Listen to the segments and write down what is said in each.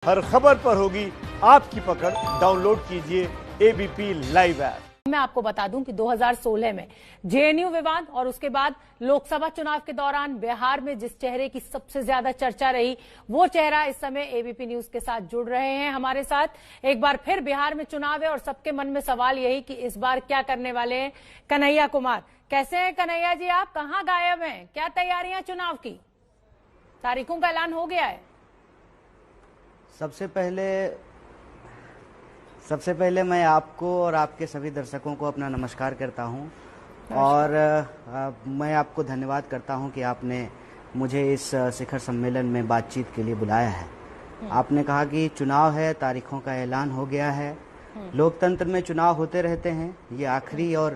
हर खबर पर होगी आपकी पकड़। डाउनलोड कीजिए एबीपी लाइव ऐप। मैं आपको बता दूं कि 2016 में जेएनयू विवाद और उसके बाद लोकसभा चुनाव के दौरान बिहार में जिस चेहरे की सबसे ज्यादा चर्चा रही, वो चेहरा इस समय एबीपी न्यूज के साथ जुड़ रहे हैं हमारे साथ। एक बार फिर बिहार में चुनाव है और सबके मन में सवाल यही कि इस बार क्या करने वाले हैं कन्हैया कुमार। कैसे हैं कन्हैया जी, आप कहां गायब हैं? क्या तैयारियां चुनाव की? तारीखों का ऐलान हो गया है? सबसे पहले मैं आपको और आपके सभी दर्शकों को अपना नमस्कार करता हूं और मैं आपको धन्यवाद करता हूं कि आपने मुझे इस शिखर सम्मेलन में बातचीत के लिए बुलाया है। आपने कहा कि चुनाव है, तारीखों का ऐलान हो गया है। लोकतंत्र में चुनाव होते रहते हैं, ये आखिरी और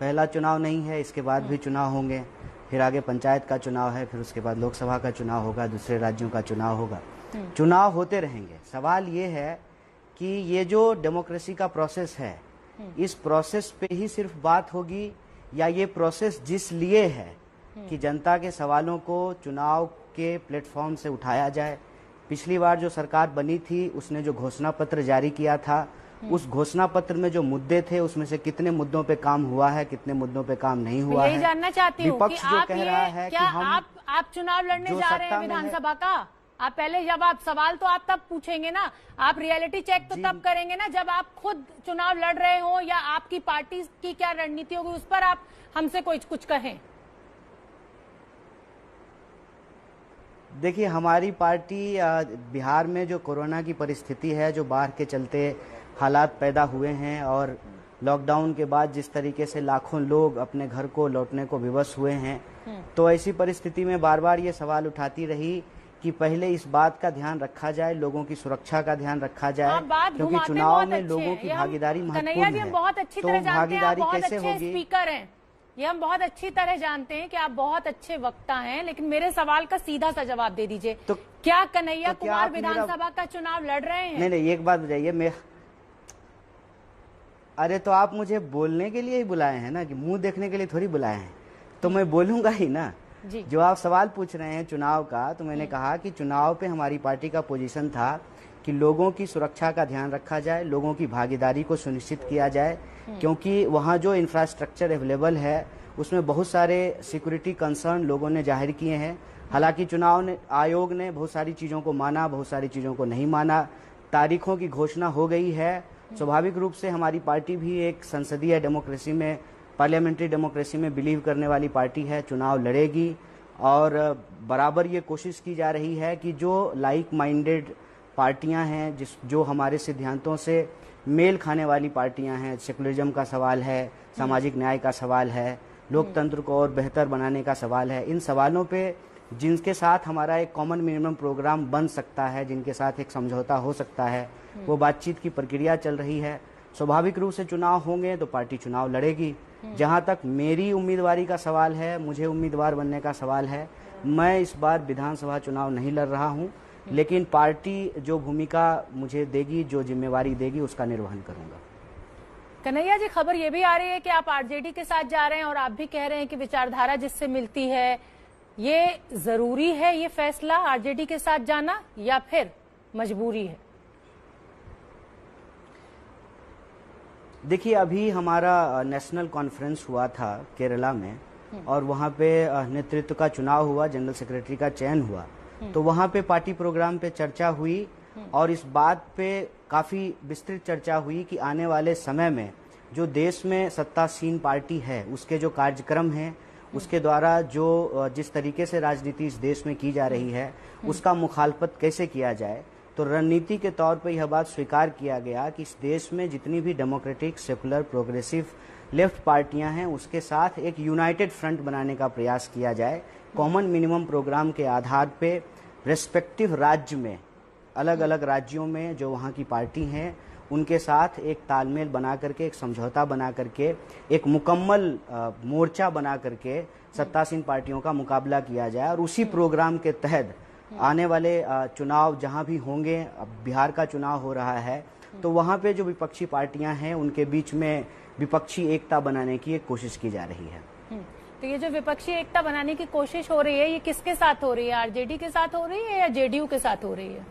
पहला चुनाव नहीं है, इसके बाद भी चुनाव होंगे। फिर आगे पंचायत का चुनाव है, फिर उसके बाद लोकसभा का चुनाव होगा, दूसरे राज्यों का चुनाव होगा। चुनाव होते रहेंगे। सवाल ये है कि ये जो डेमोक्रेसी का प्रोसेस है, इस प्रोसेस पे ही सिर्फ बात होगी या ये प्रोसेस जिस लिए है कि जनता के सवालों को चुनाव के प्लेटफॉर्म से उठाया जाए। पिछली बार जो सरकार बनी थी उसने जो घोषणा पत्र जारी किया था, उस घोषणा पत्र में जो मुद्दे थे उसमें से कितने मुद्दों पे काम हुआ है, कितने मुद्दों पे काम नहीं हुआ है। यही जानना चाहती हूँ कि जो कह रहा है कि आप चुनाव लड़ने जा रहे हैं विधानसभा का। आप पहले जब आप सवाल तो आप तब पूछेंगे ना, आप रियलिटी चेक तो तब करेंगे ना जब आप खुद चुनाव लड़ रहे हो, या आपकी पार्टी की क्या रणनीति होगी उस पर आप हमसे कुछ कहें। देखिए, हमारी पार्टी बिहार में जो कोरोना की परिस्थिति है, जो बाढ़ के चलते हालात पैदा हुए हैं और लॉकडाउन के बाद जिस तरीके से लाखों लोग अपने घर को लौटने को विवश हुए हैं, तो ऐसी परिस्थिति में बार बार ये सवाल उठाती रही कि पहले इस बात का ध्यान रखा जाए, लोगों की सुरक्षा का ध्यान रखा जाए, क्योंकि चुनाव में लोगों की भागीदारी महत्वपूर्ण है। बहुत अच्छी तरह भागीदारी कैसे होगी? स्पीकर हैं, ये हम बहुत अच्छी तरह जानते हैं कि आप बहुत अच्छे वक्ता हैं, लेकिन मेरे सवाल का सीधा सा जवाब दे दीजिए। तो क्या कन्हैया कुमार विधानसभा का चुनाव लड़ रहे हैं? नहीं, एक बात बताइए। अरे तो आप मुझे बोलने के लिए ही बुलाए हैं ना, कि मुंह देखने के लिए थोड़ी बुलाए हैं। तो मैं बोलूंगा ही ना। जो आप सवाल पूछ रहे हैं चुनाव का, तो मैंने कहा कि चुनाव पे हमारी पार्टी का पोजीशन था कि लोगों की सुरक्षा का ध्यान रखा जाए, लोगों की भागीदारी को सुनिश्चित किया जाए, क्योंकि वहाँ जो इंफ्रास्ट्रक्चर अवेलेबल है उसमें बहुत सारे सिक्योरिटी कंसर्न लोगों ने जाहिर किए हैं। हालांकि चुनाव आयोग ने बहुत सारी चीज़ों को माना, बहुत सारी चीज़ों को नहीं माना। तारीखों की घोषणा हो गई है। स्वाभाविक रूप से हमारी पार्टी भी एक संसदीय डेमोक्रेसी में, पार्लियामेंट्री डेमोक्रेसी में बिलीव करने वाली पार्टी है, चुनाव लड़ेगी। और बराबर ये कोशिश की जा रही है कि जो लाइक माइंडेड पार्टियां हैं, जो हमारे सिद्धांतों से मेल खाने वाली पार्टियां हैं, सेकुलरिज्म का सवाल है, सामाजिक न्याय का सवाल है, लोकतंत्र को और बेहतर बनाने का सवाल है, इन सवालों पे जिनके साथ हमारा एक कॉमन मिनिमम प्रोग्राम बन सकता है, जिनके साथ एक समझौता हो सकता है, वो बातचीत की प्रक्रिया चल रही है। स्वाभाविक रूप से चुनाव होंगे तो पार्टी चुनाव लड़ेगी। जहां तक मेरी उम्मीदवारी का सवाल है, मुझे उम्मीदवार बनने का सवाल है, मैं इस बार विधानसभा चुनाव नहीं लड़ रहा हूं, लेकिन पार्टी जो भूमिका मुझे देगी, जो जिम्मेवारी देगी, उसका निर्वहन करूंगा। कन्हैया जी, खबर ये भी आ रही है कि आप आरजेडी के साथ जा रहे हैं और आप भी कह रहे हैं कि विचारधारा जिससे मिलती है, ये जरूरी है ये फैसला आरजेडी के साथ जाना, या फिर मजबूरी है? देखिए, अभी हमारा नेशनल कॉन्फ्रेंस हुआ था केरला में और वहाँ पे नेतृत्व का चुनाव हुआ, जनरल सेक्रेटरी का चयन हुआ। तो वहाँ पे पार्टी प्रोग्राम पे चर्चा हुई और इस बात पे काफ़ी विस्तृत चर्चा हुई कि आने वाले समय में जो देश में सत्तासीन पार्टी है, उसके जो कार्यक्रम हैं, उसके द्वारा जो जिस तरीके से राजनीति इस देश में की जा रही है, उसका मुखालफत कैसे किया जाए। तो रणनीति के तौर पर यह बात स्वीकार किया गया कि इस देश में जितनी भी डेमोक्रेटिक, सेकुलर, प्रोग्रेसिव लेफ्ट पार्टियां हैं, उसके साथ एक यूनाइटेड फ्रंट बनाने का प्रयास किया जाए। कॉमन मिनिमम प्रोग्राम के आधार पे रेस्पेक्टिव राज्य में, अलग अलग राज्यों में जो वहाँ की पार्टी हैं, उनके साथ एक तालमेल बना करके, एक समझौता बना करके, एक मुकम्मल मोर्चा बना करके सत्तासीन पार्टियों का मुकाबला किया जाए। और उसी प्रोग्राम के तहत आने वाले चुनाव जहां भी होंगे, अब बिहार का चुनाव हो रहा है, तो वहां पे जो विपक्षी पार्टियां हैं उनके बीच में विपक्षी एकता बनाने की एक कोशिश की जा रही है। तो ये जो विपक्षी एकता बनाने की कोशिश हो रही है, ये किसके साथ हो रही है? आरजेडी के साथ हो रही है या जेडीयू के साथ हो रही है?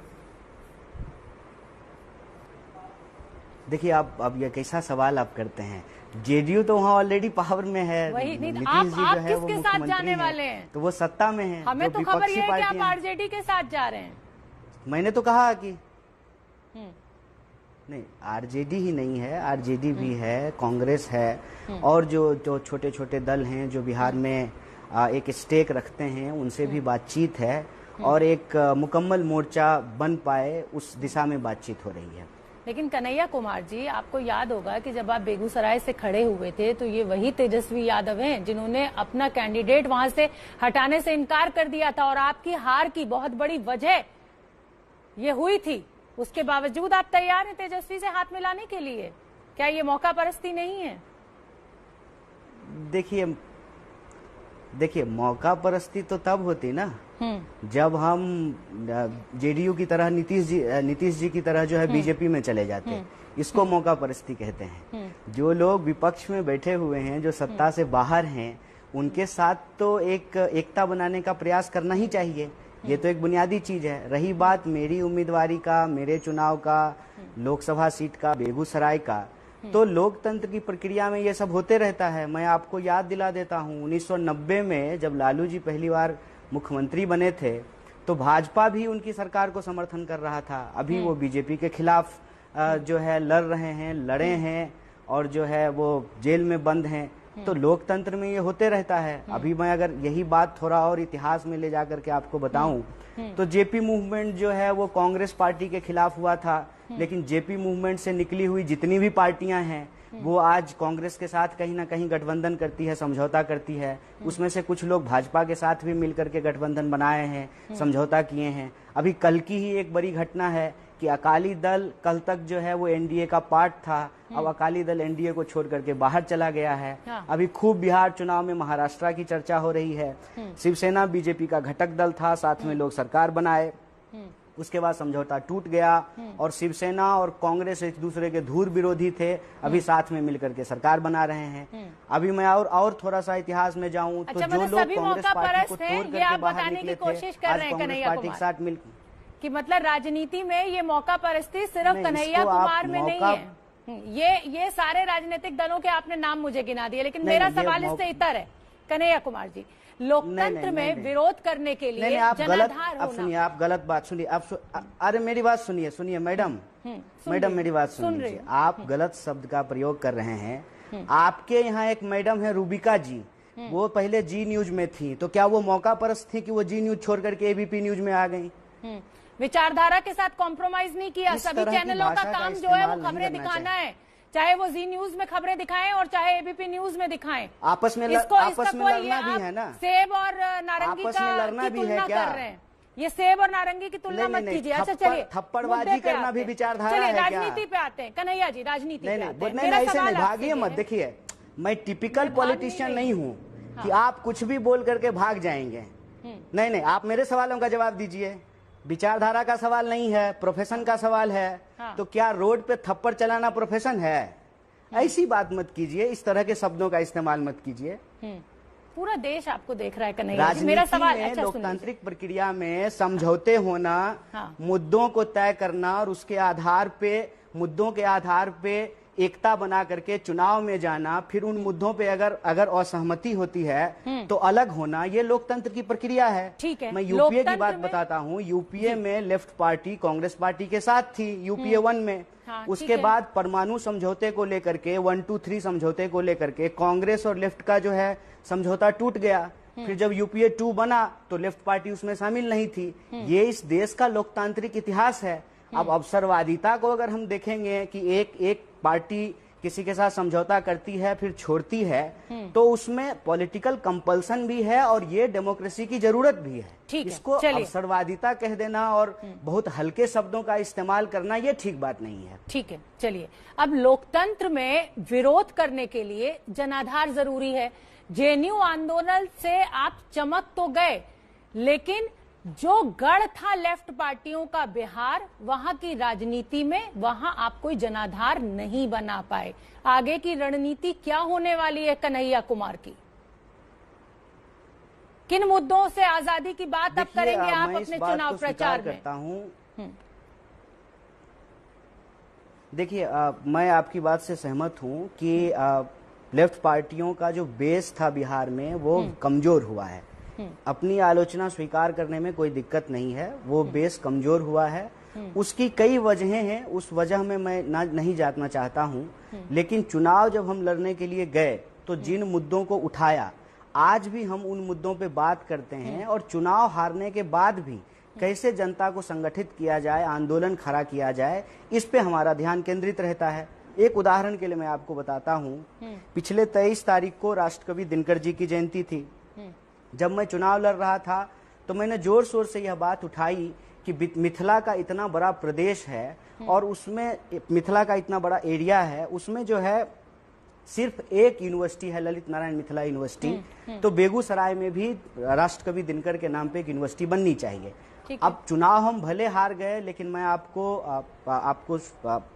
देखिए आप अब ये कैसा सवाल आप करते हैं। जेडीयू तो वहाँ ऑलरेडी पावर में है, वही नहीं, नीतीश आप जी जो है वो किसके साथ मुख्यमंत्री जाने हैं, वाले हैं? तो वो सत्ता में है। हमें जो तो खबर विपक्षी ये है कि आप पार्टियां हैं। आरजेडी के साथ जा रहे हैं। मैंने तो कहा कि नहीं, आरजेडी ही नहीं है, आरजेडी भी है, कांग्रेस है, और जो छोटे छोटे दल हैं जो बिहार में एक स्टेक रखते हैं उनसे भी बातचीत है, और एक मुकम्मल मोर्चा बन पाए उस दिशा में बातचीत हो रही है। लेकिन कन्हैया कुमार जी, आपको याद होगा कि जब आप बेगूसराय से खड़े हुए थे तो ये वही तेजस्वी यादव हैं जिन्होंने अपना कैंडिडेट वहां से हटाने से इनकार कर दिया था, और आपकी हार की बहुत बड़ी वजह ये हुई थी। उसके बावजूद आप तैयार हैं तेजस्वी से हाथ मिलाने के लिए? क्या ये मौका परस्ती नहीं है? देखिए मौका परस्ती तो तब होती ना जब हम जेडीयू की तरह नीतीश जी की तरह जो है बीजेपी में चले जाते। इसको मौका परस्ती कहते हैं। जो लोग विपक्ष में बैठे हुए हैं, जो सत्ता से बाहर हैं, उनके साथ तो एक एकता बनाने का प्रयास करना ही चाहिए। ये तो एक बुनियादी चीज है। रही बात मेरी उम्मीदवारी का, मेरे चुनाव का, लोकसभा सीट का, बेगूसराय का, तो लोकतंत्र की प्रक्रिया में ये सब होते रहता है। मैं आपको याद दिला देता हूँ, 1990 में जब लालू जी पहली बार मुख्यमंत्री बने थे तो भाजपा भी उनकी सरकार को समर्थन कर रहा था। अभी वो बीजेपी के खिलाफ जो है लड़ रहे हैं, लड़े हैं, और जो है वो जेल में बंद हैं। तो लोकतंत्र में ये होते रहता है। अभी मैं अगर यही बात थोड़ा और इतिहास में ले जाकर के आपको बताऊं तो जेपी मूवमेंट जो है वो कांग्रेस पार्टी के खिलाफ हुआ था, लेकिन जेपी मूवमेंट से निकली हुई जितनी भी पार्टियां हैं वो आज कांग्रेस के साथ कहीं ना कहीं गठबंधन करती है, समझौता करती है। उसमें से कुछ लोग भाजपा के साथ भी मिलकर के गठबंधन बनाए हैं, समझौता किए हैं। अभी कल की ही एक बड़ी घटना है कि अकाली दल कल तक जो है वो एनडीए का पार्ट था, अब अकाली दल एनडीए को छोड़ करके बाहर चला गया है। अभी खूब बिहार चुनाव में महाराष्ट्र की चर्चा हो रही है। शिवसेना बीजेपी का घटक दल था, साथ में लोग सरकार बनाए, उसके बाद समझौता टूट गया और शिवसेना और कांग्रेस एक दूसरे के धूर विरोधी थे, अभी साथ में मिलकर के सरकार बना रहे हैं। अभी मैं और थोड़ा सा इतिहास में जाऊं तो जो लोग कांग्रेस पार्टी को तोड़ करके बाहर निकले थे, आज कांग्रेस पार्टी के साथ मिल कि मतलब राजनीति में ये मौका परस्ती सिर्फ कन्हैया कुमार में नहीं है। ये सारे राजनीतिक दलों के आपने नाम मुझे गिना दिए, लेकिन मेरा सवाल इससे इतर है कन्हैया कुमार जी, लोकतंत्र में विरोध करने के लिए जनाधार होना। सुनिए, आप गलत बात सुनिए। अरे मेरी बात सुनिए मैडम, मेरी बात सुनिए। आप गलत शब्द का प्रयोग कर रहे हैं। आपके यहाँ एक मैडम है रूबिका जी, वो पहले जी न्यूज में थी, तो क्या वो मौका परस्त थी कि वो जी न्यूज छोड़ करके एबीपी न्यूज में आ गई? विचारधारा के साथ कॉम्प्रोमाइज नहीं किया। सभी चैनलों का काम जो है वो खबरें दिखाना है, चाहे वो जी न्यूज में खबरें दिखाएं और चाहे एबीपी न्यूज में दिखाएं। आपस में लड़ना भी है ना। सेब और नारंगी का तुलना कर रहे हैं। ये सेब और नारंगी की तुलना मत कीजिए। अच्छा चलिए, थप्पड़बाजी करना भी विचारधारा है क्या? राजनीति पे आते हैं कन्हैया जी, राजनीति पे आते हैं। नहीं, ऐसे नहीं भागिए मत। देखिए मैं टिपिकल पॉलिटिशियन नहीं हूँ कि आप कुछ भी बोल करके भाग जाएंगे। नहीं, आप मेरे सवालों का जवाब दीजिए। विचारधारा का सवाल नहीं है, प्रोफेशन का सवाल है। तो क्या रोड पे थप्पड़ चलाना प्रोफेशन है? ऐसी बात मत कीजिए, इस तरह के शब्दों का इस्तेमाल मत कीजिए। पूरा देश आपको देख रहा है कन्हैया जी। मेरा सवाल अच्छा, लोकतांत्रिक प्रक्रिया में समझौते होना, मुद्दों को तय करना और उसके आधार पे, मुद्दों के आधार पे एकता बना करके चुनाव में जाना, फिर उन मुद्दों पे अगर असहमति होती है तो अलग होना, ये लोकतंत्र की प्रक्रिया है। ठीक है, मैं यूपीए की बात बताता हूँ। यूपीए में लेफ्ट पार्टी कांग्रेस पार्टी के साथ थी, यूपीए 1 में। उसके बाद परमाणु समझौते को लेकर के 1, 2, 3 समझौते को लेकर के कांग्रेस और लेफ्ट का जो है समझौता टूट गया। फिर जब यूपीए 2 बना तो लेफ्ट पार्टी उसमें शामिल नहीं थी। ये इस देश का लोकतांत्रिक इतिहास है। अब अवसरवादिता को अगर हम देखेंगे कि एक पार्टी किसी के साथ समझौता करती है फिर छोड़ती है, तो उसमें पॉलिटिकल कंपल्सन भी है और ये डेमोक्रेसी की जरूरत भी है। इसको अवसरवादिता कह देना और बहुत हल्के शब्दों का इस्तेमाल करना, ये ठीक बात नहीं है। ठीक है, चलिए, अब लोकतंत्र में विरोध करने के लिए जनाधार जरूरी है। जेएनयू आंदोलन से आप चमक तो गए, लेकिन जो गढ़ था लेफ्ट पार्टियों का बिहार, वहां की राजनीति में वहां आप कोई जनाधार नहीं बना पाए। आगे की रणनीति क्या होने वाली है कन्हैया कुमार की? किन मुद्दों से आजादी की बात अब करेंगे आप अपने चुनाव प्रचार में? देखिए, मैं आपकी बात से सहमत हूं कि लेफ्ट पार्टियों का जो बेस था बिहार में वो कमजोर हुआ है। अपनी आलोचना स्वीकार करने में कोई दिक्कत नहीं है, वो बेस कमजोर हुआ है। उसकी कई वजहें हैं, उस वजह में मैं नहीं जाना चाहता हूं। लेकिन चुनाव जब हम लड़ने के लिए गए तो जिन मुद्दों को उठाया, आज भी हम उन मुद्दों पे बात करते हैं। और चुनाव हारने के बाद भी कैसे जनता को संगठित किया जाए, आंदोलन खड़ा किया जाए, इस पे हमारा ध्यान केंद्रित रहता है। एक उदाहरण के लिए मैं आपको बताता हूं, पिछले 23 तारीख को राष्ट्रकवि दिनकर जी की जयंती थी। जब मैं चुनाव लड़ रहा था तो मैंने जोर शोर से यह बात उठाई कि मिथिला का इतना बड़ा प्रदेश है और उसमें मिथिला का इतना बड़ा एरिया है, उसमें जो है सिर्फ एक यूनिवर्सिटी है, ललित नारायण मिथिला यूनिवर्सिटी। तो बेगूसराय में भी राष्ट्रकवि दिनकर के नाम पे एक यूनिवर्सिटी बननी चाहिए। अब चुनाव हम भले हार गए, लेकिन मैं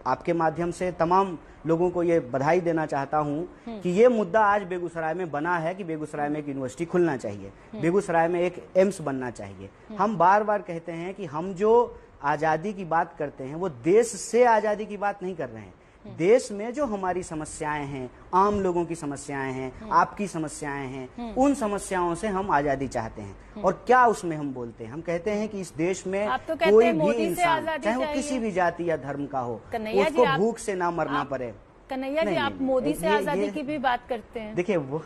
आपके माध्यम से तमाम लोगों को ये बधाई देना चाहता हूं कि ये मुद्दा आज बेगूसराय में बना है कि बेगूसराय में एक यूनिवर्सिटी खुलना चाहिए, बेगूसराय में एक एम्स बनना चाहिए। हम बार बार कहते हैं कि हम जो आजादी की बात करते हैं वो देश से आजादी की बात नहीं कर रहे हैं। देश में जो हमारी समस्याएं हैं, आम लोगों की समस्याएं हैं, आपकी समस्याएं हैं, उन समस्याओं से हम आजादी चाहते हैं। और क्या उसमें हम बोलते हैं, हम कहते हैं कि इस देश में कोई भी इंसान, चाहे वो किसी भी जाति या धर्म का हो, उसको भूख से ना मरना पड़े। कन्हैया जी, आप मोदी से आजादी की भी बात करते हैं। देखिए वो,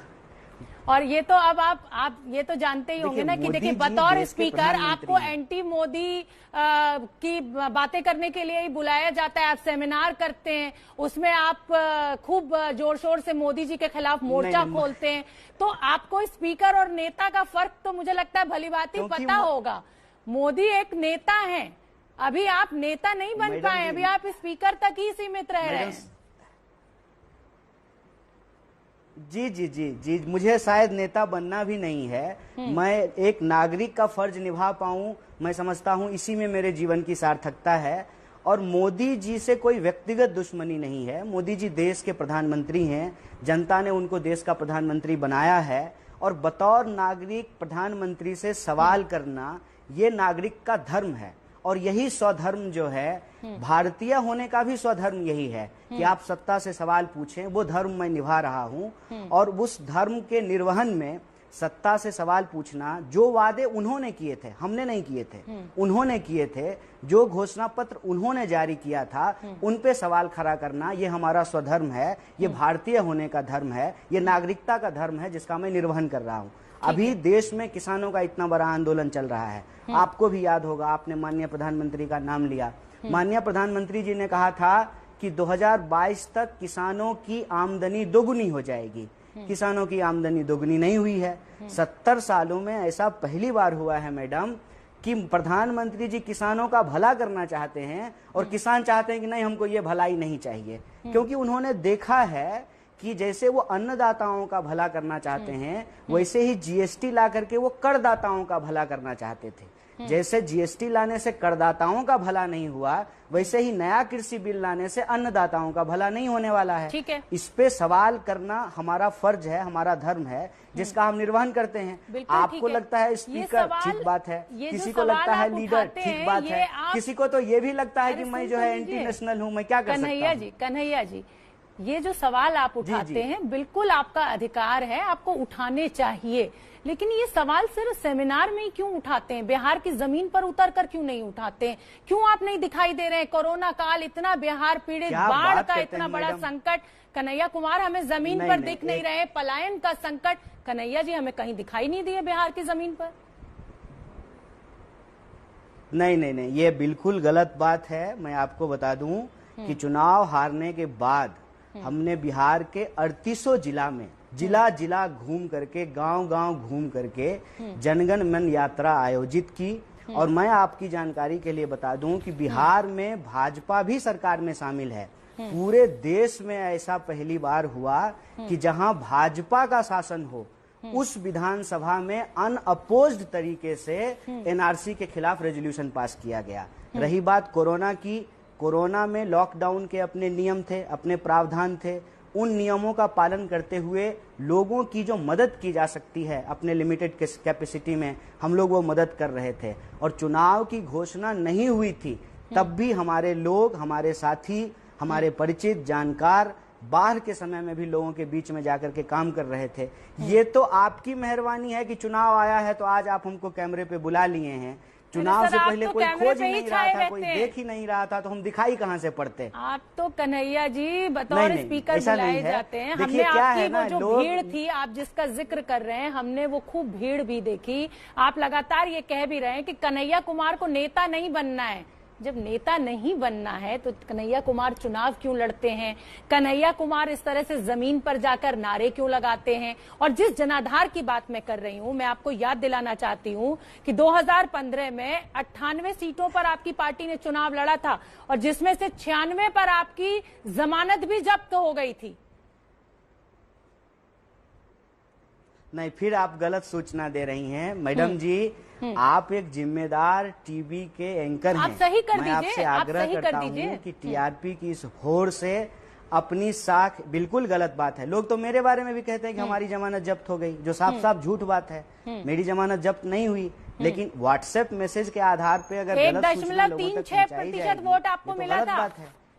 और ये तो अब आप ये तो जानते ही होंगे ना कि देखिए बतौर स्पीकर आपको एंटी मोदी की बातें करने के लिए ही बुलाया जाता है। आप सेमिनार करते हैं, उसमें आप खूब जोर शोर से मोदी जी के खिलाफ मोर्चा खोलते हैं। तो आपको स्पीकर और नेता का फर्क तो मुझे लगता है भली बात ही पता होगा। मोदी एक नेता है, अभी आप नेता नहीं बन पाए, अभी आप स्पीकर तक ही सीमित रह रहे हैं। जी जी जी जी, मुझे शायद नेता बनना भी नहीं है। मैं एक नागरिक का फर्ज निभा पाऊं, मैं समझता हूं इसी में मेरे जीवन की सार्थकता है। और मोदी जी से कोई व्यक्तिगत दुश्मनी नहीं है। मोदी जी देश के प्रधानमंत्री हैं, जनता ने उनको देश का प्रधानमंत्री बनाया है। और बतौर नागरिक प्रधानमंत्री से सवाल करना ये नागरिक का धर्म है। और यही स्वधर्म जो है, भारतीय होने का भी स्वधर्म यही है कि आप सत्ता से सवाल पूछें। वो धर्म मैं निभा रहा हूं। और उस धर्म के निर्वहन में सत्ता से सवाल पूछना, जो वादे उन्होंने किए थे, हमने नहीं किए थे, उन्होंने किए थे, जो घोषणा पत्र उन्होंने जारी किया था, उन पे सवाल खड़ा करना, ये हमारा स्वधर्म है, ये भारतीय होने का धर्म है, ये नागरिकता का धर्म है जिसका मैं निर्वहन कर रहा हूं। अभी देश में किसानों का इतना बड़ा आंदोलन चल रहा है, आपको भी याद होगा, आपने माननीय प्रधानमंत्री का नाम लिया। माननीय प्रधानमंत्री जी ने कहा था कि 2022 तक किसानों की आमदनी दोगुनी हो जाएगी। किसानों की आमदनी दोगुनी नहीं हुई है। 70 सालों में ऐसा पहली बार हुआ है मैडम कि प्रधानमंत्री जी किसानों का भला करना चाहते हैं और किसान चाहते हैं कि नहीं, हमको ये भलाई नहीं चाहिए। क्योंकि उन्होंने देखा है कि जैसे वो अन्नदाताओं का भला करना चाहते हैं, वैसे ही जीएसटी ला करके वो करदाताओं का भला करना चाहते थे। जैसे जीएसटी लाने से करदाताओं का भला नहीं हुआ, वैसे ही नया कृषि बिल लाने से अन्नदाताओं का भला नहीं होने वाला है। ठीक है, इस पे सवाल करना हमारा फर्ज है, हमारा धर्म है, जिसका हम निर्वहन करते हैं। आपको लगता है स्पीकर, ठीक बात है, किसी को लगता है लीडर, ठीक बात है, किसी को तो ये भी लगता है कि मैं जो है एंटी नेशनल हूँ, मैं क्या कर सकता हूँ। कन्हैया जी, ये जो सवाल आप उठाते हैं, बिल्कुल आपका अधिकार है, आपको उठाने चाहिए। लेकिन ये सवाल सिर्फ सेमिनार में ही क्यों उठाते हैं? बिहार की जमीन पर उतर कर क्यों नहीं उठाते हैं? क्यों आप नहीं दिखाई दे रहे हैं? कोरोना काल, इतना बिहार पीड़ित, बाढ़ का इतना बड़ा संकट, कन्हैया कुमार हमें जमीन पर दिख नहीं रहे, पलायन का संकट, कन्हैया जी हमें कहीं दिखाई नहीं दिए बिहार की जमीन पर। नहीं, ये बिल्कुल गलत बात है। मैं आपको बता दूं कि चुनाव हारने के बाद हमने बिहार के 3800 जिला में जिला जिला घूम करके, गांव गांव घूम करके जनगण मन यात्रा आयोजित की। और मैं आपकी जानकारी के लिए बता दूं कि बिहार में भाजपा भी सरकार में शामिल है। पूरे देश में ऐसा पहली बार हुआ कि जहां भाजपा का शासन हो, उस विधानसभा में अनअपोज्ड तरीके से एनआरसी के खिलाफ रेजोल्यूशन पास किया गया। रही बात कोरोना की, कोरोना में लॉकडाउन के अपने नियम थे, अपने प्रावधान थे। उन नियमों का पालन करते हुए लोगों की जो मदद की जा सकती है अपने लिमिटेड कैपेसिटी में, हम लोग वो मदद कर रहे थे। और चुनाव की घोषणा नहीं हुई थी, तब भी हमारे लोग, हमारे साथी, हमारे परिचित जानकार बाढ़ के समय में भी लोगों के बीच में जाकर के काम कर रहे थे। ये तो आपकी मेहरबानी है कि चुनाव आया है तो आज आप हमको कैमरे पे बुला लिए हैं। चुनाव से पहले कोई खोज ही नहीं रहा था, कोई देख ही नहीं रहा था, तो हम दिखाई कहाँ से पड़ते। आप तो कन्हैया जी बतौर स्पीकर बुलाए जाते हैं। हमने आपकी वो जो भीड़ थी, आप जिसका जिक्र कर रहे हैं, हमने वो खूब भीड़ भी देखी। आप लगातार ये कह भी रहे हैं कि कन्हैया कुमार को नेता नहीं बनना है। जब नेता नहीं बनना है तो कन्हैया कुमार चुनाव क्यों लड़ते हैं? कन्हैया कुमार इस तरह से जमीन पर जाकर नारे क्यों लगाते हैं? और जिस जनाधार की बात मैं कर रही हूं, मैं आपको याद दिलाना चाहती हूं कि 2015 में 98 सीटों पर आपकी पार्टी ने चुनाव लड़ा था और जिसमें से 96 पर आपकी जमानत भी जब्त हो गई थी। नहीं, फिर आप गलत सूचना दे रही हैं मैडम जी। आप एक जिम्मेदार टीवी के एंकर हैं। आप सही कर दीजिए, मैं आपसे आग्रह करता हूं कि टीआरपी की इस होड़ से अपनी साख, बिल्कुल गलत बात है। लोग तो मेरे बारे में भी कहते हैं कि हमारी जमानत जब्त हो गई, जो साफ साफ झूठ बात है। मेरी जमानत जब्त नहीं हुई, लेकिन व्हाट्सएप मैसेज के आधार पे अगर 1.36% वोट आपको मिला था।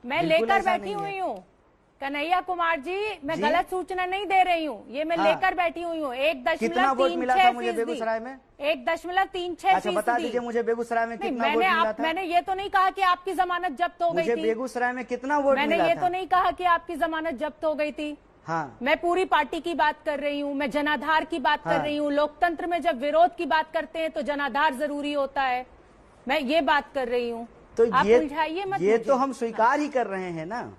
मैं लेकर बैठी हुई हूँ कन्हैया कुमार जी, मैं गलत सूचना नहीं दे रही हूँ, ये मैं लेकर बैठी हुई हूँ। 1.36 मुझे बेगूसराय में 1.36%। अच्छा, बता दीजिए मुझे बेगूसराय में कितना वोट मिला था? मैंने ये तो नहीं कहा कि आपकी जमानत जब्त हो गई थी। बेगूसराय में कितना वोट मिला था? मैंने ये तो नहीं कहा कि आपकी जमानत जब्त हो गई थी। हाँ, मैं पूरी पार्टी की बात कर रही हूँ, मैं जनाधार की बात कर रही हूँ। लोकतंत्र में जब विरोध की बात करते हैं तो जनाधार जरूरी होता है, मैं ये बात कर रही हूँ। तो ये तो हम स्वीकार ही कर रहे हैं ना,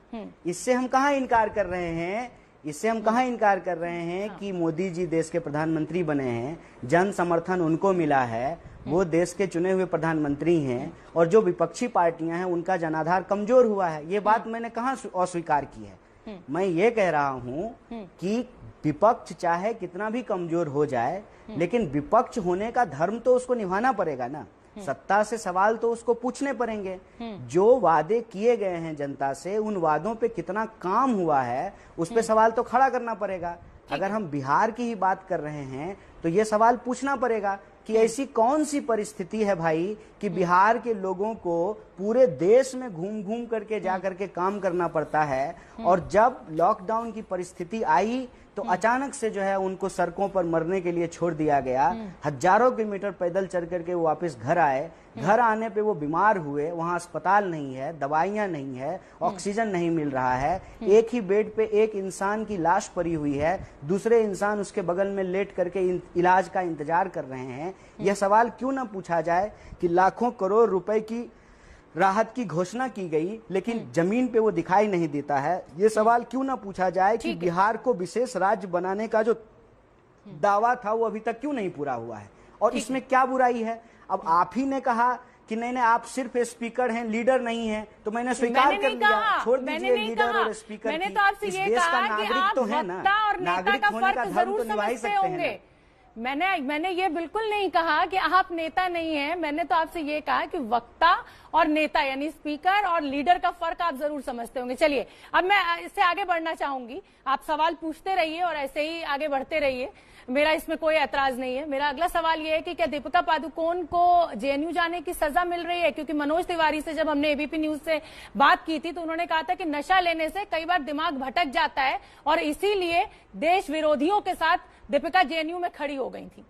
इससे हम कहाँ इनकार कर रहे हैं। इससे हम कहाँ इनकार कर रहे हैं कि मोदी जी देश के प्रधानमंत्री बने हैं, जन समर्थन उनको मिला है, वो देश के चुने हुए प्रधानमंत्री हैं, और जो विपक्षी पार्टियां हैं उनका जनाधार कमजोर हुआ है। ये बात मैंने कहाँ अस्वीकार की है। मैं ये कह रहा हूँ कि विपक्ष चाहे कितना भी कमजोर हो जाए, लेकिन विपक्ष होने का धर्म तो उसको निभाना पड़ेगा ना। सत्ता से सवाल तो उसको पूछने पड़ेंगे। जो वादे किए गए हैं जनता से, उन वादों पे कितना काम हुआ है, उस पे सवाल तो खड़ा करना पड़ेगा। अगर हम बिहार की ही बात कर रहे हैं तो ये सवाल पूछना पड़ेगा कि ऐसी कौन सी परिस्थिति है भाई कि बिहार के लोगों को पूरे देश में घूम घूम करके जा करके काम करना पड़ता है, और जब लॉकडाउन की परिस्थिति आई तो अचानक से जो है उनको सड़कों पर मरने के लिए छोड़ दिया गया। हजारों किलोमीटर पैदल चल करके वो वापस घर आए। घर आने पे वो बीमार हुए, वहां अस्पताल नहीं है, दवाइयां नहीं है, ऑक्सीजन नहीं मिल रहा है, एक ही बेड पे एक इंसान की लाश पड़ी हुई है, दूसरे इंसान उसके बगल में लेट करके इलाज का इंतजार कर रहे हैं। यह सवाल क्यों ना पूछा जाए कि लाखों करोड़ रुपए की राहत की घोषणा की गई, लेकिन जमीन पे वो दिखाई नहीं देता है। ये सवाल क्यों ना पूछा जाए कि बिहार को विशेष राज्य बनाने का जो दावा था वो अभी तक क्यों नहीं पूरा हुआ है, और इसमें क्या बुराई है। अब आप ही ने कहा कि नहीं नहीं आप सिर्फ स्पीकर हैं, लीडर नहीं हैं, तो मैंने स्वीकार कर लिया। छोड़ दीजिए लीडर और स्पीकर। मैंने तो आपसे ये कहा कि आप वक्ता और नेता का फर्क जरूर समझते होंगे। मैंने ये बिल्कुल नहीं कहा कि आप नेता नहीं हैं। मैंने तो आपसे ये कहा कि वक्ता और नेता यानी स्पीकर और लीडर का फर्क आप जरूर समझते होंगे। चलिए, अब मैं इससे आगे बढ़ना चाहूंगी। आप सवाल पूछते रहिए और ऐसे ही आगे बढ़ते रहिए, मेरा इसमें कोई ऐतराज नहीं है। मेरा अगला सवाल ये है कि क्या दीपिका पादुकोण को जेएनयू जाने की सजा मिल रही है? क्योंकि मनोज तिवारी से जब हमने एबीपी न्यूज से बात की थी तो उन्होंने कहा था कि नशा लेने से कई बार दिमाग भटक जाता है और इसीलिए देश विरोधियों के साथ दीपिका जेएनयू में खड़ी हो गई थी।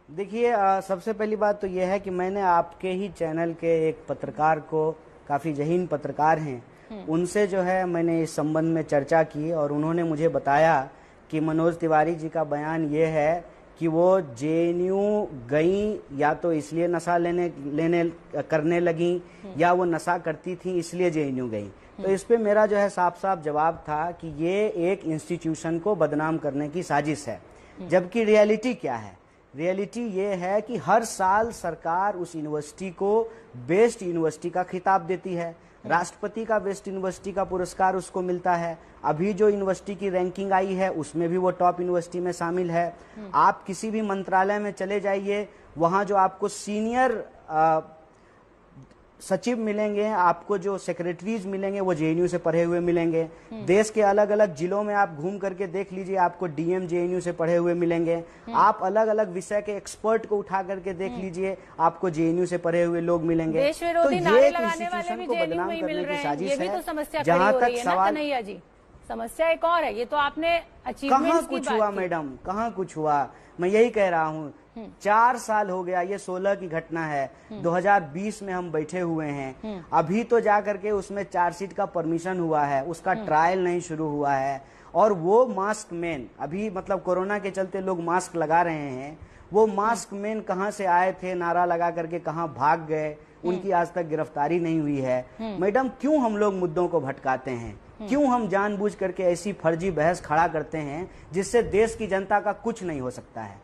देखिए, सबसे पहली बात तो यह है कि मैंने आपके ही चैनल के एक पत्रकार को, काफी जहीन पत्रकार हैं, उनसे जो है मैंने इस संबंध में चर्चा की, और उन्होंने मुझे बताया कि मनोज तिवारी जी का बयान ये है कि वो जेएनयू गई या तो इसलिए नशा लेने करने लगी, या वो नशा करती थी इसलिए जेएनयू गई। तो इस पे मेरा जो है साफ साफ जवाब था कि ये एक इंस्टीट्यूशन को बदनाम करने की साजिश है। जबकि रियलिटी क्या है? रियलिटी ये है कि हर साल सरकार उस यूनिवर्सिटी को बेस्ट यूनिवर्सिटी का खिताब देती है, राष्ट्रपति का बेस्ट यूनिवर्सिटी का पुरस्कार उसको मिलता है। अभी जो यूनिवर्सिटी की रैंकिंग आई है उसमें भी वो टॉप यूनिवर्सिटी में शामिल है। आप किसी भी मंत्रालय में चले जाइए, वहां जो आपको सीनियर सचिव मिलेंगे, आपको जो सेक्रेटरीज मिलेंगे वो जेएनयू से पढ़े हुए मिलेंगे। देश के अलग अलग जिलों में आप घूम करके देख लीजिए, आपको डीएम जेएनयू से पढ़े हुए मिलेंगे। आप अलग अलग विषय के एक्सपर्ट को उठा करके देख लीजिए, आपको जेएनयू से पढ़े हुए लोग मिलेंगे। तो ये इंस्टीट्यूशन को बदनाम करने की साजिश है। जहाँ तक सवाल, समस्या एक और है, ये तो आपने कहाँ कुछ हुआ मैडम, कहाँ कुछ हुआ, मैं यही कह रहा हूँ। 4 साल हो गया, ये 16 की घटना है, 2020 में हम बैठे हुए हैं। अभी तो जाकर के उसमें चार्जशीट का परमिशन हुआ है, उसका ट्रायल नहीं शुरू हुआ है। और वो मास्क मैन, अभी मतलब कोरोना के चलते लोग मास्क लगा रहे हैं, वो मास्क मैन कहाँ से आए थे, नारा लगा करके कहाँ भाग गए, उनकी आज तक गिरफ्तारी नहीं हुई है। मैडम, क्यों हम लोग मुद्दों को भटकाते हैं? क्यों हम जानबूझ करके ऐसी फर्जी बहस खड़ा करते हैं जिससे देश की जनता का कुछ नहीं हो सकता है?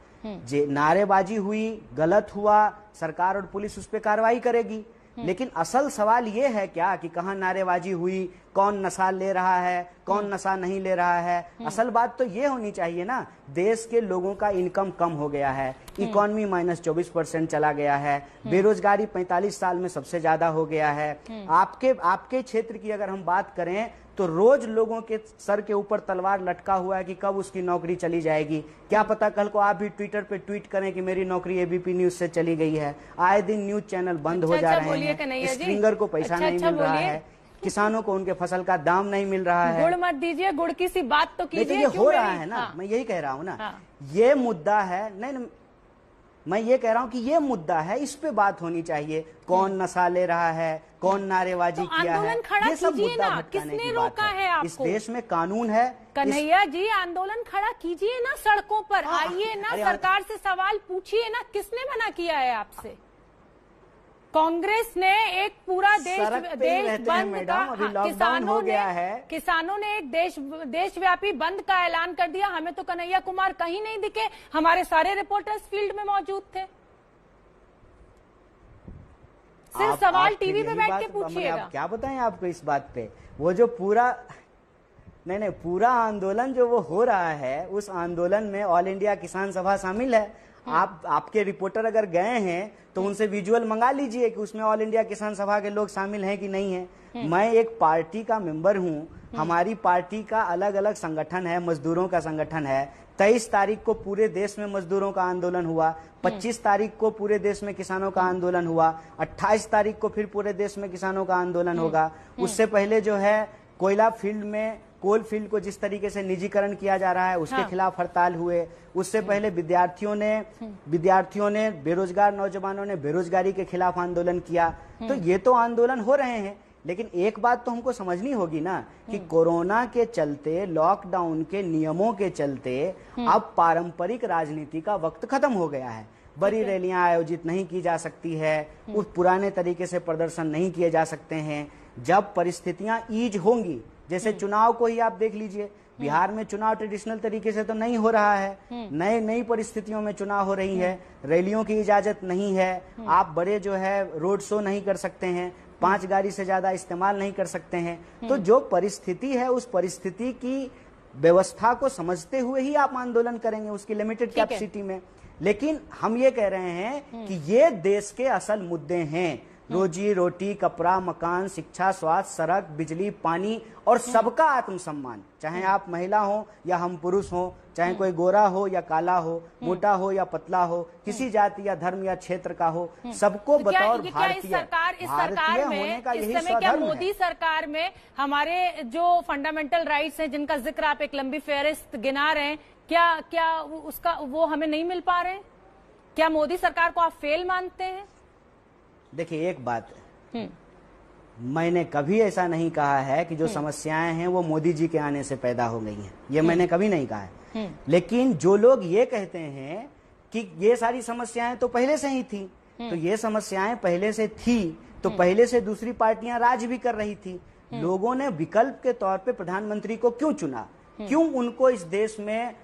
नारेबाजी हुई, गलत हुआ, सरकार और पुलिस उस पर कार्रवाई करेगी। लेकिन असल सवाल ये है क्या कि कहाँ नारेबाजी हुई, कौन नशा ले रहा है, कौन नशा नहीं ले रहा है? असल बात तो ये होनी चाहिए ना, देश के लोगों का इनकम कम हो गया है, इकोनॉमी -24% चला गया है, बेरोजगारी 45 साल में सबसे ज्यादा हो गया है। आपके क्षेत्र की अगर हम बात करें तो रोज लोगों के सर के ऊपर तलवार लटका हुआ है कि कब उसकी नौकरी चली जाएगी। क्या पता कल को आप भी ट्विटर पे ट्वीट करें कि मेरी नौकरी एबीपी न्यूज से चली गई है। आए दिन न्यूज चैनल बंद हो जा रहे हैं, स्ट्रिंगर को पैसा नहीं मिल रहा है, किसानों को उनके फसल का दाम नहीं मिल रहा है। गुड़ मत दीजिए, गुड़ की सी बात तो कीजिए। ये हो रहा है ना, मैं यही कह रहा हूँ ना, ये मुद्दा है। नहीं, मैं ये कह रहा हूँ कि ये मुद्दा है, इस पे बात होनी चाहिए। कौन नशा ले रहा है, कौन नारेबाजी किया है, ये सब मुद्दा भटकाने की बात है। इस देश में कानून है। कन्हैया जी, आंदोलन खड़ा कीजिए ना, सड़कों पर आइए ना, सरकार से सवाल पूछिए ना, किसने मना किया है आपसे? कांग्रेस ने एक पूरा देश बंद का, किसानों ने एक देशव्यापी बंद का ऐलान कर दिया। हमें तो कन्हैया कुमार कहीं नहीं दिखे, हमारे सारे रिपोर्टर्स फील्ड में मौजूद थे। सिर्फ सवाल टीवी पे बैठ के पूछिएगा। क्या बताएं आपको इस बात पे? वो जो पूरा पूरा आंदोलन जो वो हो रहा है, उस आंदोलन में ऑल इंडिया किसान सभा शामिल है। आपके रिपोर्टर अगर गए हैं तो उनसे विजुअल मंगा लीजिए कि उसमें ऑल इंडिया किसान सभा के लोग शामिल हैं कि नहीं है। मैं एक पार्टी का मेंबर हूं, हमारी पार्टी का अलग अलग संगठन है, मजदूरों का संगठन है। 23 तारीख को पूरे देश में मजदूरों का आंदोलन हुआ, 25 तारीख को पूरे देश में किसानों का आंदोलन हुआ, 28 तारीख को फिर पूरे देश में किसानों का आंदोलन होगा। उससे पहले जो है कोयला फील्ड में, कोल फील्ड को जिस तरीके से निजीकरण किया जा रहा है उसके खिलाफ हड़ताल हुए। उससे पहले विद्यार्थियों ने बेरोजगार नौजवानों ने बेरोजगारी के खिलाफ आंदोलन किया। तो ये तो आंदोलन हो रहे हैं, लेकिन एक बात तो हमको समझनी होगी ना कि कोरोना के चलते, लॉकडाउन के नियमों के चलते अब पारंपरिक राजनीति का वक्त खत्म हो गया है। बड़ी रैलियां आयोजित नहीं की जा सकती है, उस पुराने तरीके से प्रदर्शन नहीं किए जा सकते हैं। जब परिस्थितियां ईज होंगी, जैसे चुनाव को ही आप देख लीजिए, बिहार में चुनाव ट्रेडिशनल तरीके से तो नहीं हो रहा है, नई परिस्थितियों में चुनाव हो रही है, रैलियों की इजाजत नहीं है, आप बड़े जो है रोड शो नहीं कर सकते हैं, 5 गाड़ी से ज्यादा इस्तेमाल नहीं कर सकते हैं। तो जो परिस्थिति है, उस परिस्थिति की व्यवस्था को समझते हुए ही आप आंदोलन करेंगे, उसकी लिमिटेड कैपेसिटी में। लेकिन हम ये कह रहे हैं कि ये देश के असल मुद्दे हैं, रोजी रोटी, कपड़ा, मकान, शिक्षा, स्वास्थ्य, सड़क, बिजली, पानी और सबका आत्मसम्मान। चाहे आप महिला हो या हम पुरुष हो, चाहे कोई गोरा हो या काला हो, मोटा हो या पतला हो, किसी जाति या धर्म या क्षेत्र का हो, सबको बतौर भारतीय होने का यही स्वधर्म है। मोदी सरकार में हमारे जो फंडामेंटल राइट्स हैं, जिनका जिक्र आप एक लंबी फहरिस्त गिना रहे हैं, क्या उसका वो हमें नहीं मिल पा रहे हैं? क्या मोदी सरकार को आप फेल मानते हैं? देखिए, एक बात है, मैंने कभी ऐसा नहीं कहा है कि जो समस्याएं हैं वो मोदी जी के आने से पैदा हो गई हैं, ये मैंने कभी नहीं कहा है। लेकिन जो लोग ये कहते हैं कि ये सारी समस्याएं तो पहले से ही थी, तो ये समस्याएं पहले से थी तो पहले से दूसरी पार्टियां राज भी कर रही थी। लोगों ने विकल्प के तौर पे प्रधानमंत्री को क्यों चुना? क्यों उनको इस देश में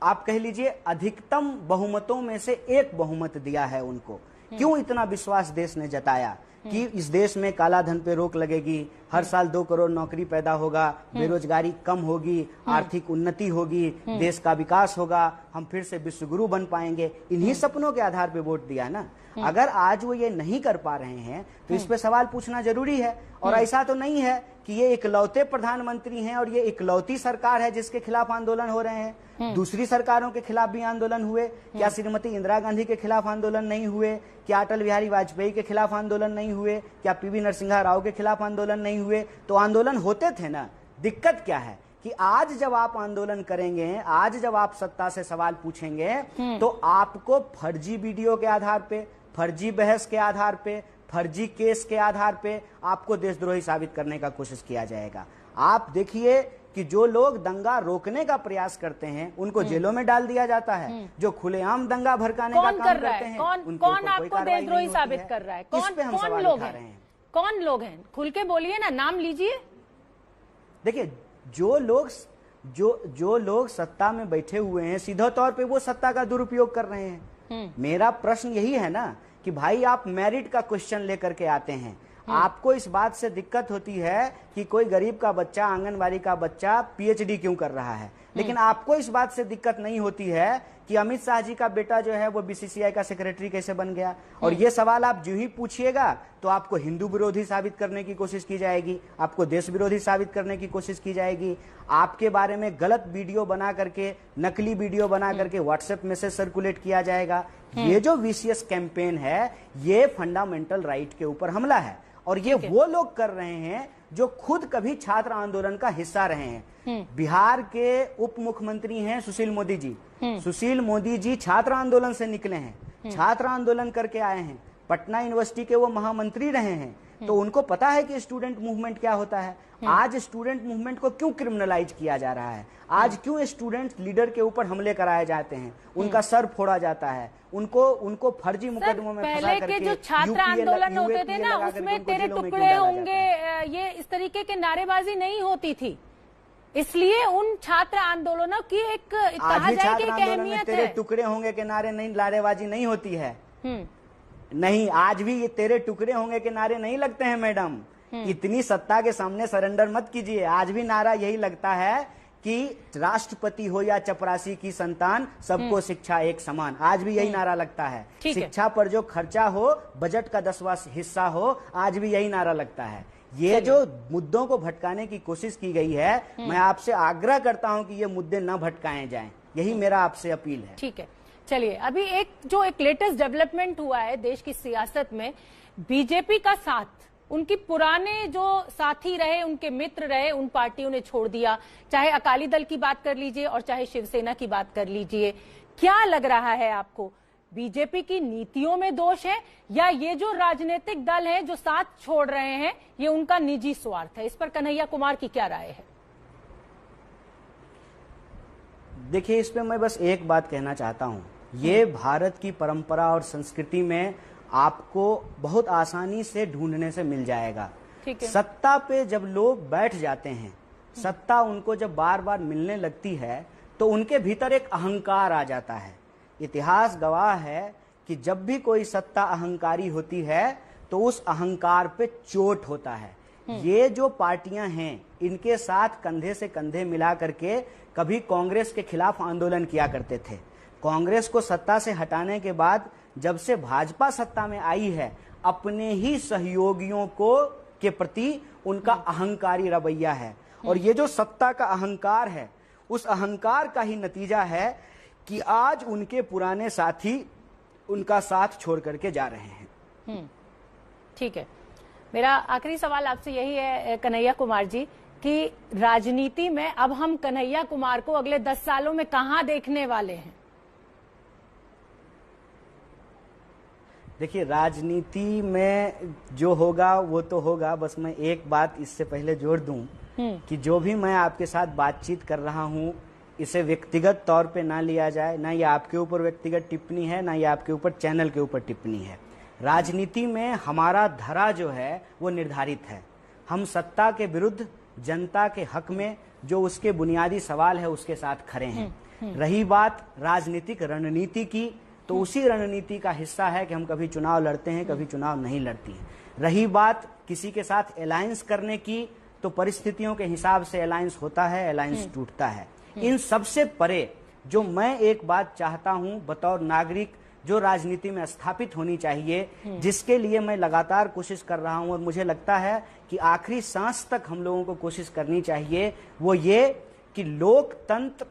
आप कह लीजिए अधिकतम बहुमतों में से एक बहुमत दिया है उनको? क्यों इतना विश्वास देश ने जताया कि इस देश में काला धन पे रोक लगेगी, हर साल 2 करोड़ नौकरी पैदा होगा, बेरोजगारी कम होगी, आर्थिक उन्नति होगी, देश का विकास होगा, हम फिर से विश्व गुरु बन पाएंगे? इन्हीं सपनों के आधार पे वोट दिया ना। अगर आज वो ये नहीं कर पा रहे हैं तो इस पे सवाल पूछना जरूरी है। और ऐसा तो नहीं है कि ये इकलौते प्रधानमंत्री हैं और ये इकलौती सरकार है जिसके खिलाफ आंदोलन हो रहे हैं। दूसरी सरकारों के खिलाफ भी आंदोलन हुए। क्या श्रीमती इंदिरा गांधी के खिलाफ आंदोलन नहीं हुए? क्या अटल बिहारी वाजपेयी के खिलाफ आंदोलन नहीं हुए? क्या पीवी नरसिम्हा राव के खिलाफ आंदोलन नहीं हुए? तो आंदोलन होते थे ना। दिक्कत क्या है कि आज जब आप आंदोलन करेंगे, आज जब आप सत्ता से सवाल पूछेंगे तो आपको फर्जी वीडियो के आधार पे, फर्जी बहस के आधार पे, फर्जी केस के आधार पे आपको देशद्रोही साबित करने का कोशिश किया जाएगा। आप देखिए कि जो लोग दंगा रोकने का प्रयास करते हैं उनको जेलों में डाल दिया जाता है। जो खुलेआम दंगा भड़काने का काम करते हैं कौन आपको देशद्रोही साबित कर रहा है? कौन लोग हैं? कौन लोग हैं? खुल के बोलिए ना, नाम लीजिए। देखिए, जो लोग सत्ता में बैठे हुए हैं सीधे तौर पे वो सत्ता का दुरुपयोग कर रहे हैं। मेरा प्रश्न यही है ना कि भाई आप मेरिट का क्वेश्चन लेकर के आते हैं, आपको इस बात से दिक्कत होती है कि कोई गरीब का बच्चा, आंगनबाड़ी का बच्चा पीएचडी क्यों कर रहा है, लेकिन आपको इस बात से दिक्कत नहीं होती है कि अमित शाह जी का बेटा जो है वो बीसीसीआई का सेक्रेटरी कैसे बन गया। और ये सवाल आप जो ही पूछिएगा तो आपको हिंदू विरोधी साबित करने की कोशिश की जाएगी, आपको देश विरोधी साबित करने की कोशिश की जाएगी, आपके बारे में गलत वीडियो बना करके, नकली वीडियो बना करके व्हाट्सएप मैसेज सर्कुलेट किया जाएगा। ये जो विशियस कैंपेन है ये फंडामेंटल राइट के ऊपर हमला है। और ये वो लोग कर रहे हैं जो खुद कभी छात्र आंदोलन का हिस्सा रहे हैं। बिहार के उप मुख्यमंत्री हैं सुशील मोदी जी। सुशील मोदी जी छात्र आंदोलन से निकले हैं, छात्र आंदोलन करके आए हैं, पटना यूनिवर्सिटी के वो महामंत्री रहे हैं, तो उनको पता है कि स्टूडेंट मूवमेंट क्या होता है। आज स्टूडेंट मूवमेंट को क्यों क्रिमिनलाइज किया जा रहा है? आज क्यों स्टूडेंट लीडर के ऊपर हमले कराए जाते हैं, उनका सर फोड़ा जाता है, उनको फर्जी मुकदमों में फंसा करके। पहले के जो छात्र आंदोलन होते थे ना उसमें तेरे टुकड़े होंगे, ये इस तरीके के नारेबाजी नहीं होती थी, इसलिए उन छात्र आंदोलनों की एक कहा जाए कि एक अहमियत तेरे है। टुकड़े होंगे के नारे नहीं, नारेबाजी नहीं होती है। नहीं, आज भी ये तेरे टुकड़े होंगे के नारे नहीं लगते हैं मैडम। इतनी सत्ता के सामने सरेंडर मत कीजिए। आज भी नारा यही लगता है कि राष्ट्रपति हो या चपरासी की संतान, सबको शिक्षा एक समान। आज भी यही नारा लगता है। शिक्षा पर जो खर्चा हो, बजट का 10वां हिस्सा हो, आज भी यही नारा लगता है। ये जो मुद्दों को भटकाने की कोशिश की गई है, मैं आपसे आग्रह करता हूं कि ये मुद्दे न भटकाए जाएं। यही मेरा आपसे अपील है। ठीक है, चलिए अभी एक लेटेस्ट डेवलपमेंट हुआ है देश की सियासत में। बीजेपी का साथ, उनकी पुराने जो साथी रहे, उनके मित्र रहे, उन पार्टियों ने छोड़ दिया। चाहे अकाली दल की बात कर लीजिए और चाहे शिवसेना की बात कर लीजिए। क्या लग रहा है आपको, बीजेपी की नीतियों में दोष है या ये जो राजनीतिक दल है जो साथ छोड़ रहे हैं ये उनका निजी स्वार्थ है? इस पर कन्हैया कुमार की क्या राय है? देखिए, इस पे मैं बस एक बात कहना चाहता हूं। ये भारत की परंपरा और संस्कृति में आपको बहुत आसानी से ढूंढने से मिल जाएगा। ठीक है। सत्ता पे जब लोग बैठ जाते हैं, सत्ता उनको जब बार बार मिलने लगती है तो उनके भीतर एक अहंकार आ जाता है। इतिहास गवाह है कि जब भी कोई सत्ता अहंकारी होती है तो उस अहंकार पे चोट होता है। ये जो पार्टियां हैं इनके साथ कंधे से कंधे मिला करके कभी कांग्रेस के खिलाफ आंदोलन किया करते थे। कांग्रेस को सत्ता से हटाने के बाद जब से भाजपा सत्ता में आई है, अपने ही सहयोगियों को के प्रति उनका अहंकारी रवैया है। और ये जो सत्ता का अहंकार है, उस अहंकार का ही नतीजा है कि आज उनके पुराने साथी उनका साथ छोड़ करके जा रहे हैं। ठीक है, मेरा आखिरी सवाल आपसे यही है कन्हैया कुमार जी कि राजनीति में अब हम कन्हैया कुमार को अगले 10 सालों में कहां देखने वाले हैं? देखिए, राजनीति में जो होगा वो तो होगा। बस मैं एक बात इससे पहले जोड़ दूं कि जो भी मैं आपके साथ बातचीत कर रहा हूं इसे व्यक्तिगत तौर पे ना लिया जाए। ना ये आपके ऊपर व्यक्तिगत टिप्पणी है, ना ये आपके ऊपर चैनल के ऊपर टिप्पणी है। राजनीति में हमारा धरा जो है वो निर्धारित है। हम सत्ता के विरुद्ध, जनता के हक में जो उसके बुनियादी सवाल है उसके साथ खड़े हैं। रही बात राजनीतिक रणनीति की, तो उसी रणनीति का हिस्सा है कि हम कभी चुनाव लड़ते हैं, कभी चुनाव नहीं लड़ती हैं। रही बात किसी के साथ अलायंस करने की, तो परिस्थितियों के हिसाब से अलायंस होता है, अलायंस टूटता है। इन सबसे परे जो मैं एक बात चाहता हूं बतौर नागरिक जो राजनीति में स्थापित होनी चाहिए, जिसके लिए मैं लगातार कोशिश कर रहा हूं और मुझे लगता है कि आखिरी सांस तक हम लोगों को कोशिश करनी चाहिए, वो ये कि लोकतंत्र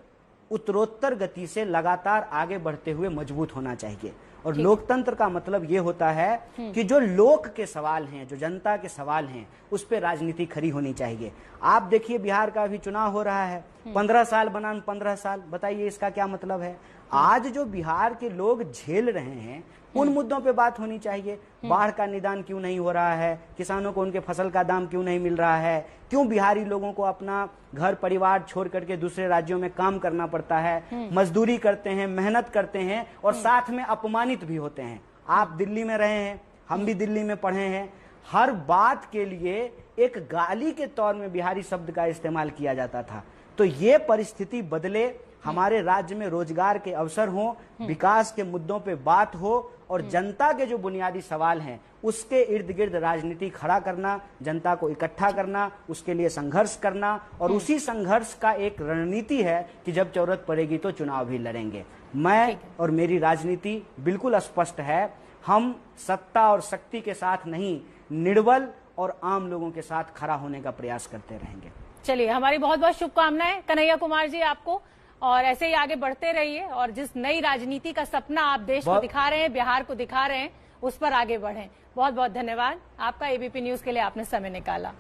उत्तरोत्तर गति से लगातार आगे बढ़ते हुए मजबूत होना चाहिए। और लोकतंत्र का मतलब ये होता है कि जो लोक के सवाल हैं, जो जनता के सवाल हैं, उस पर राजनीति खड़ी होनी चाहिए। आप देखिए बिहार का अभी चुनाव हो रहा है, 15 साल बनाम 15 साल, बताइए इसका क्या मतलब है। आज जो बिहार के लोग झेल रहे हैं उन मुद्दों पे बात होनी चाहिए। बाढ़ का निदान क्यों नहीं हो रहा है, किसानों को उनके फसल का दाम क्यों नहीं मिल रहा है, क्यों बिहारी लोगों को अपना घर परिवार छोड़ करके दूसरे राज्यों में काम करना पड़ता है, मजदूरी करते हैं, मेहनत करते हैं और साथ में अपमानित भी होते हैं। आप दिल्ली में रहे हैं, हम भी दिल्ली में पढ़े हैं, हर बात के लिए एक गाली के तौर में बिहारी शब्द का इस्तेमाल किया जाता था। तो ये परिस्थिति बदले, हमारे राज्य में रोजगार के अवसर हो, विकास के मुद्दों पे बात हो और जनता के जो बुनियादी सवाल हैं उसके इर्द गिर्द राजनीति खड़ा करना, जनता को इकट्ठा करना, उसके लिए संघर्ष करना। और उसी संघर्ष का एक रणनीति है कि जब जरूरत पड़ेगी तो चुनाव भी लड़ेंगे। मैं और मेरी राजनीति बिल्कुल स्पष्ट है, हम सत्ता और शक्ति के साथ नहीं, निर्बल और आम लोगों के साथ खड़ा होने का प्रयास करते रहेंगे। चलिए, हमारी बहुत बहुत शुभकामनाएं कन्हैया कुमार जी आपको, और ऐसे ही आगे बढ़ते रहिए और जिस नई राजनीति का सपना आप देश को दिखा रहे हैं, बिहार को दिखा रहे हैं, उस पर आगे बढ़ें। बहुत बहुत धन्यवाद आपका, एबीपी न्यूज के लिए आपने समय निकाला।